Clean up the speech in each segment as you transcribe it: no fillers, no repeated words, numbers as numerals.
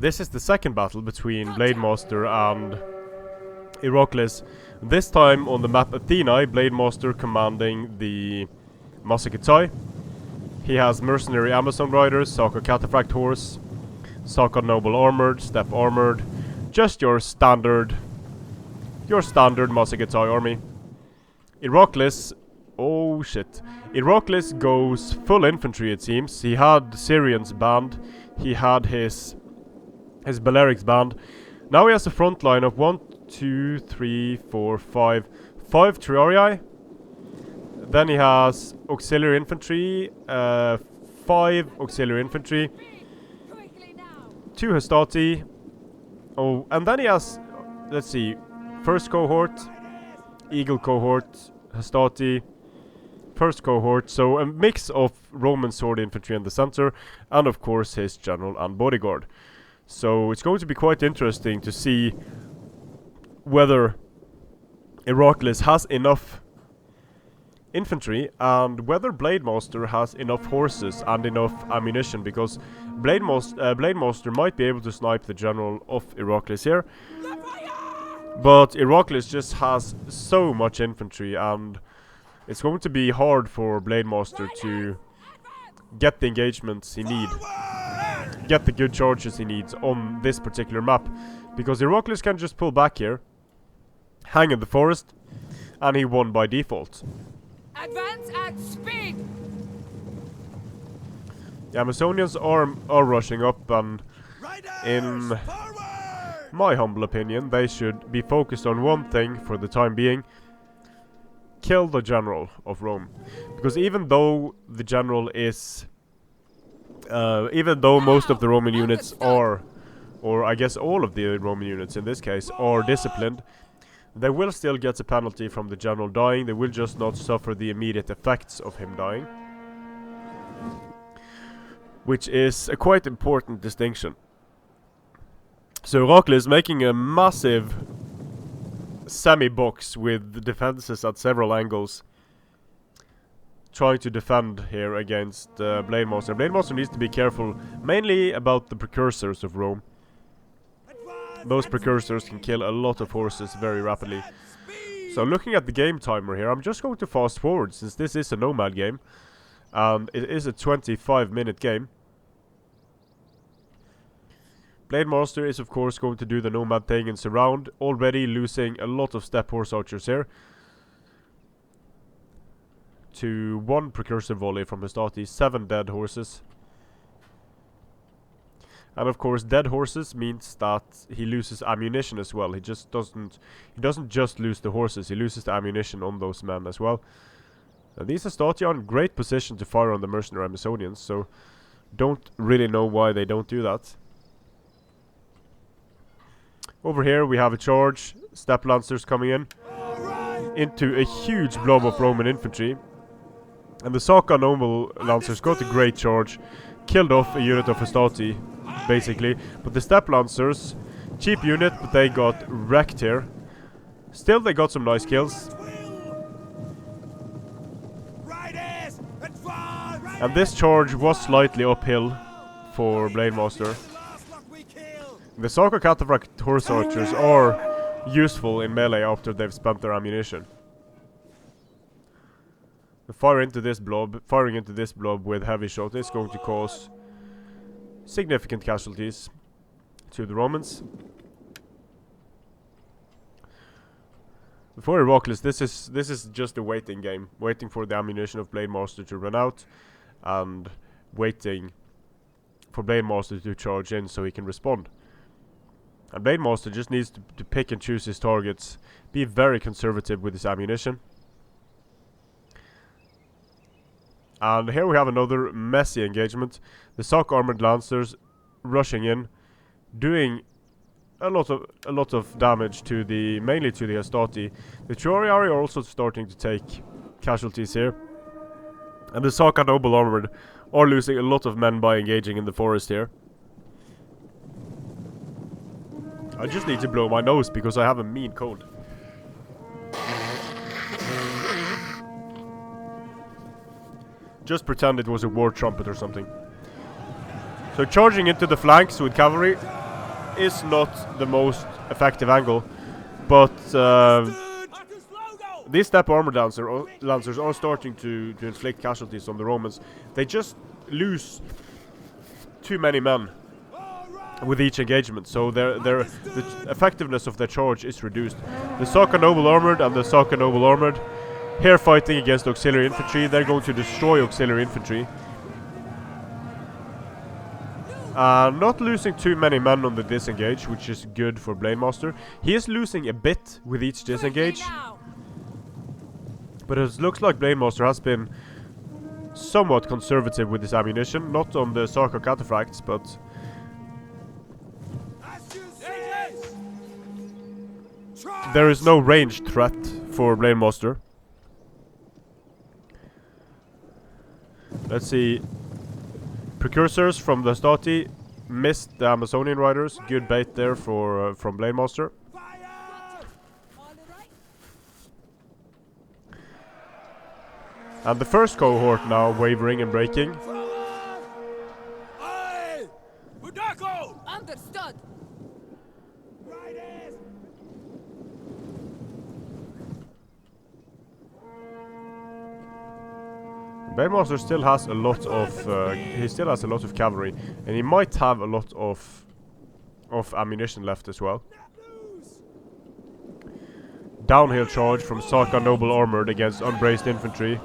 This is the second battle between Blademaster and Iraklis. This time on the map Athenai, Blademaster commanding the Massagetae. He has mercenary Amazon riders, Saka Cataphract horse, Saka noble armored, steppe armored, just your standard Massagetae army. Iraklis, oh shit. Iraklis goes full infantry, it seems. He had Syrians banned, he had his Balearics banned. Now he has a front line of 5 Triarii. Then he has auxiliary infantry, 5 auxiliary infantry, 2 Hastati. Oh, and then he has, let's see, first cohort, Eagle cohort, Hastati, first cohort. So a mix of Roman sword infantry in the center, and of course his general and bodyguard. So it's going to be quite interesting to see whether Iraklis has enough infantry and whether Blademaster has enough horses and enough ammunition, because Blademaster might be able to snipe the general of Iraklis here, but Iraklis just has so much infantry, and it's going to be hard for Blademaster to get the engagements he needs, get the good charges he needs on this particular map, because Iraklis can just pull back here, hang in the forest, and he won by default. Advance at speed. The Amazonians are rushing up, and in my humble opinion, they should be focused on one thing for the time being: kill the general of Rome. Because even though the general is, even though most of the Roman units are, or I guess all of the Roman units in this case, are disciplined, they will still get a penalty from the general dying. They will just not suffer the immediate effects of him dying, which is a quite important distinction. So Iraklis making a massive semi-box with defenses at several angles, trying to defend here against Blademaster. Blademaster needs to be careful, mainly about the precursors of Rome. Those precursors can kill a lot of horses very rapidly. So looking at the game timer here, I'm just going to fast forward, since this is a nomad game and it is a 25-minute game. Blademaster is of course going to do the nomad thing and surround, already losing a lot of steppe horse archers here to 1 precursor volley from Hastati, 7 dead horses. And of course, dead horses means that he loses ammunition as well. He doesn't just lose the horses, he loses the ammunition on those men as well. And these Hastati are in great position to fire on the mercenary Amazonians, so don't really know why they don't do that. Over here we have a charge, steppe lancers coming in into a huge blob of Roman infantry. And the Saka noble lancers got a great charge, killed off a unit of Hastati, basically. But the steppe lancers, cheap unit, but they got wrecked here. Still, they got some nice kills. And this charge was slightly uphill for Blademaster. The Saka Cataphract horse archers are useful in melee after they've spent their ammunition. Firing into this blob with heavy shot is going to cause significant casualties to the Romans. For Iraklis, this is just a waiting game, waiting for the ammunition of Blademaster to run out, and waiting for Blademaster to charge in so he can respond. And Blademaster just needs to pick and choose his targets, be very conservative with his ammunition. And here we have another messy engagement. The Saka armored lancers rushing in, doing a lot of damage to mainly to the Hastati. The Triarii are also starting to take casualties here, and the Saka noble armored are losing a lot of men by engaging in the forest here. I just need to blow my nose because I have a mean cold. Just pretend it was a war trumpet or something. So charging into the flanks with cavalry. is not the most effective angle, but these step armor lancers are starting to inflict casualties on the Romans. They just lose too many men with each engagement, so the effectiveness of their charge is reduced. The Saka Noble Armored and the Saka Noble Armored here fighting against auxiliary infantry. They're going to destroy auxiliary infantry. Not losing too many men on the disengage, which is good for Blademaster. He is losing a bit with each disengage, but it looks like Blademaster has been somewhat conservative with his ammunition. Not on the Saka Cataphracts, but there is no ranged threat for Blademaster. Let's see. Precursors from the Stati missed the Amazonian riders. Good bait there for from Blademaster. And the first cohort now wavering and breaking. Understood. Blademaster still has a lot of cavalry, and he might have a lot of ammunition left as well. Downhill charge from Saka Noble Armored against unbraced infantry.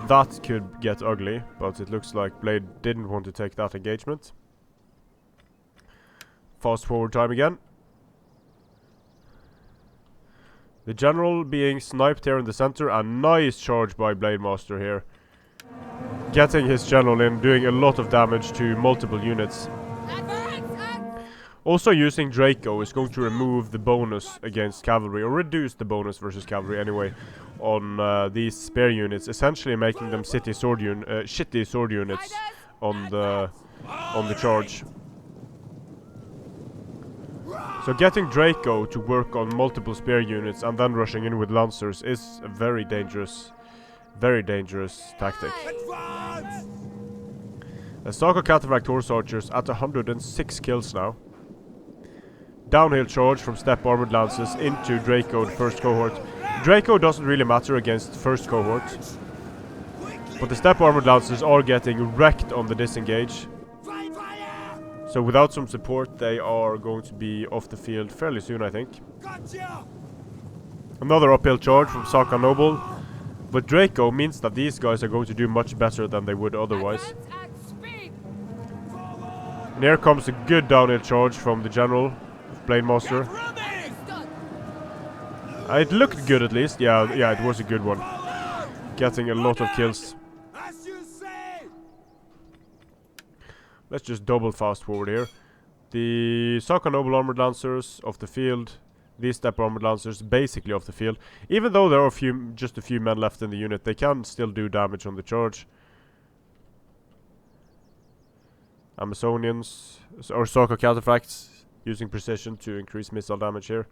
That could get ugly, but it looks like Blade didn't want to take that engagement. Fast forward time again. The general being sniped here in the center, a nice charge by Blademaster here. Getting his general in, doing a lot of damage to multiple units. Also using Draco is going to remove the bonus against cavalry, or reduce the bonus versus cavalry anyway, on these spear units, essentially making them shitty sword units on the charge. So getting Draco to work on multiple spear units and then rushing in with lancers is a very dangerous tactic. The Saka Cataphract horse archers at 106 kills now. Downhill charge from step armored lances into Draco, the first cohort. Draco doesn't really matter against first cohort, but the step armored lances are getting wrecked on the disengage. So without some support, they are going to be off the field fairly soon, I think. Another uphill charge from Saka Noble. But Draco means that these guys are going to do much better than they would otherwise. And here comes a good downhill charge from the general, Blademaster. It looked good at least. Yeah, it was a good one. Getting a lot of kills. Let's just double fast forward here. The Saka Noble Armored Lancers off the field. These step armored lancers basically off the field. Even though there are just a few men left in the unit, they can still do damage on the charge. Amazonians or Saka Cataphracts using precision to increase missile damage here.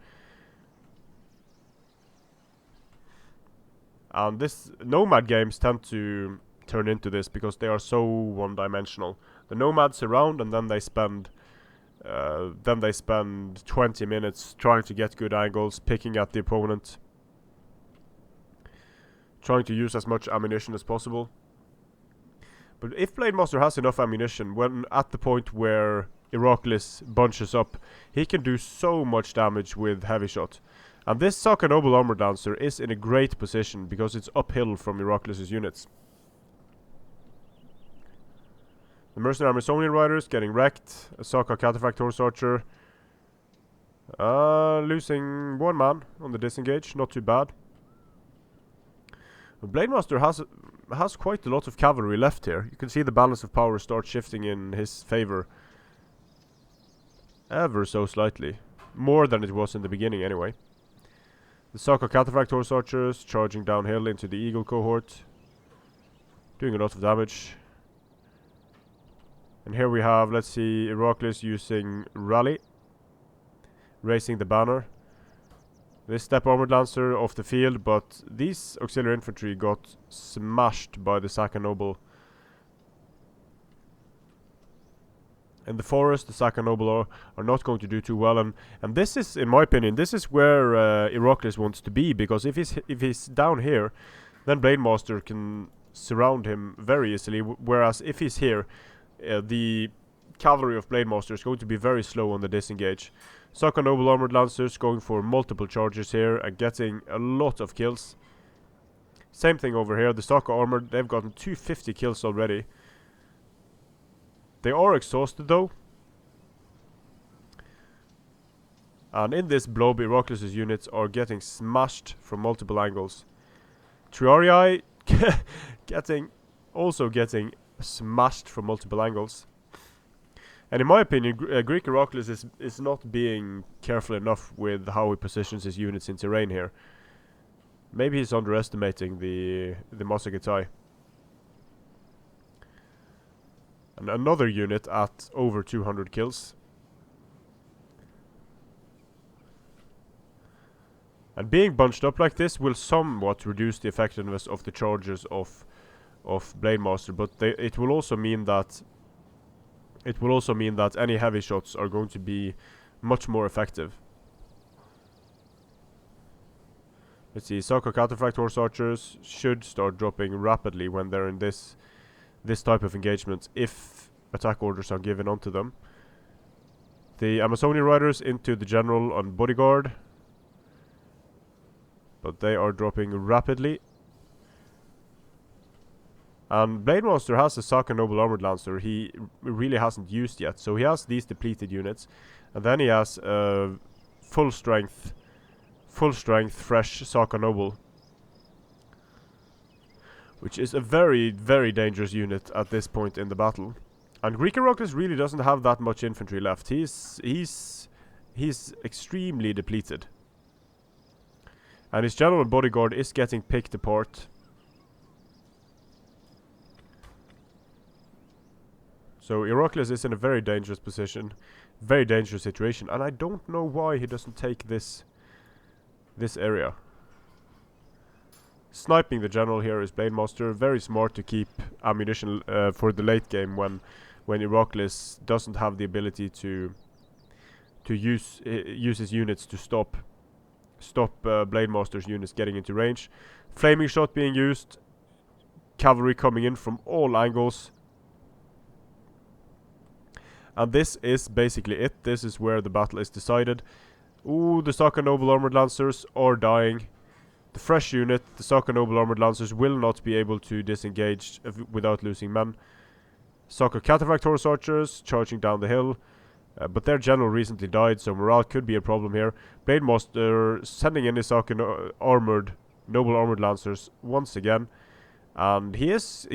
And this nomad games tend to turn into this because they are so one-dimensional. The nomads surround and then they spend 20 minutes trying to get good angles, picking at the opponent, trying to use as much ammunition as possible. But if Blademaster has enough ammunition, when at the point where Iraklis bunches up, he can do so much damage with heavy shot. And this Saka Noble Armored Lancer is in a great position because it's uphill from Iraklis' units. The mercenary Amazonian riders getting wrecked. A Saka Cataphract horse archer losing one man on the disengage, not too bad. But Blademaster has quite a lot of cavalry left here. You can see the balance of power start shifting in his favor ever so slightly. More than it was in the beginning anyway. The Saka Cataphract horse archers charging downhill into the Eagle cohort, doing a lot of damage. And here we have, let's see, Iraklis using Rally, raising the banner. This step armored lancer off the field, but these auxiliary infantry got smashed by the Saka Noble In the forest, the Saka Noble are not going to do too well, and this is, in my opinion, this is where Iraklis wants to be, because if he's down here, then Blademaster can surround him very easily. Whereas if he's here, the cavalry of Blademaster is going to be very slow on the disengage. Saka Noble Armored Lancers going for multiple charges here and getting a lot of kills. Same thing over here. The Saka Armored, they've gotten 250 kills already. They are exhausted though. And in this blob, Iraklis' units are getting smashed from multiple angles. Triarii also getting smashed from multiple angles. And in my opinion, Greek Iraklis is not being careful enough with how he positions his units in terrain here. Maybe he's underestimating the Massagetae. And another unit at over 200 kills. And being bunched up like this will somewhat reduce the effectiveness of the charges of Blademaster, but it will also mean that any heavy shots are going to be much more effective. Let's see, Saka Cataphract Horse Archers should start dropping rapidly when they're in this type of engagement, if attack orders are given onto them. The Amazonian Riders into the General on Bodyguard, but they are dropping rapidly. And Blademaster has a Saka Noble Armored Lancer he really hasn't used yet, so he has these depleted units, and then he has full strength fresh Saka Noble, which is a very, very dangerous unit at this point in the battle. And Greek Iraklis really doesn't have that much infantry left. He's extremely depleted. And his general and bodyguard is getting picked apart. So Iraklis is in a very dangerous position, very dangerous situation, and I don't know why he doesn't take this area. Sniping the general here is Blademaster. Very smart to keep ammunition for the late game when Iraklis doesn't have the ability to use his units to stop Blademaster's units getting into range. Flaming shot being used. Cavalry coming in from all angles. And this is basically it. This is where the battle is decided. Ooh, the Saka Noble Armored Lancers are dying. The fresh unit, the Saka Noble Armored Lancers, will not be able to disengage without losing men. Saka Cataphract Horse Archers charging down the hill. But their general recently died, so morale could be a problem here. Blademaster sending in his Saka Noble Armored Lancers once again. And he is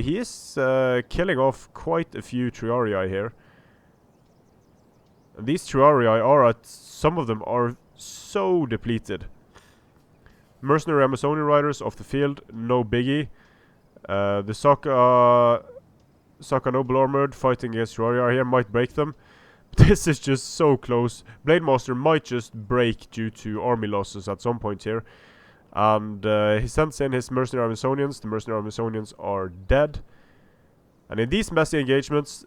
killing off quite a few Triarii here. And these Triarii some of them are so depleted. Mercenary Amazonian Riders off the field, no biggie. The Saka Noble Armored fighting against Triarii here might break them. This is just so close. Blademaster might just break due to army losses at some point here. And he sends in his Mercenary Amazonians. The Mercenary Amazonians are dead. And in these messy engagements,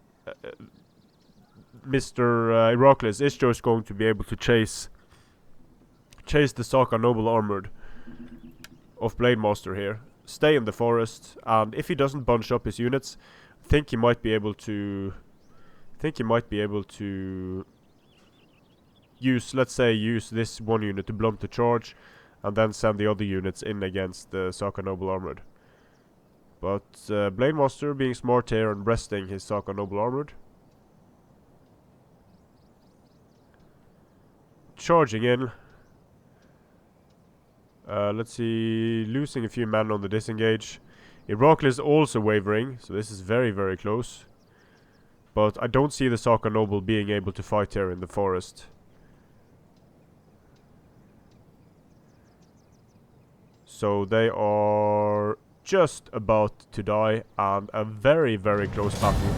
Mr. Iraklis is just going to be able to chase the Saka Noble Armored of Blademaster here. Stay in the forest, and if he doesn't bunch up his units, I think he might be able to use this one unit to blunt the charge, and then send the other units in against the Saka Noble Armored. But Blademaster being smart here and resting his Saka Noble Armored. Charging in. Let's see, losing a few men on the disengage. Iraklis also wavering, so this is very, very close. But I don't see the Saka Noble being able to fight here in the forest. So they are just about to die, and a very, very close battle.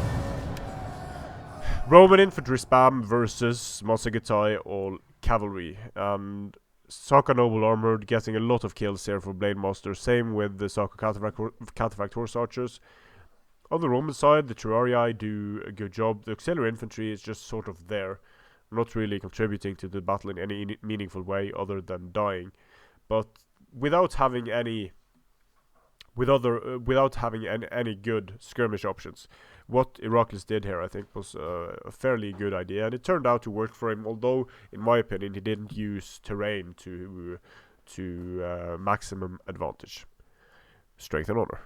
Roman infantry spam versus Massagetae all cavalry, and Saka Noble Armored getting a lot of kills here for Blademaster. Same with the Saka Cataphract Horse Archers. On the Roman side, the Terrarii do a good job. The auxiliary infantry is just sort of there, not really contributing to the battle in any meaningful way other than dying. But without having any any good skirmish options, what Iraklis did here, I think, was a fairly good idea, and it turned out to work for him. Although, in my opinion, he didn't use terrain to maximum advantage. Strength and honor.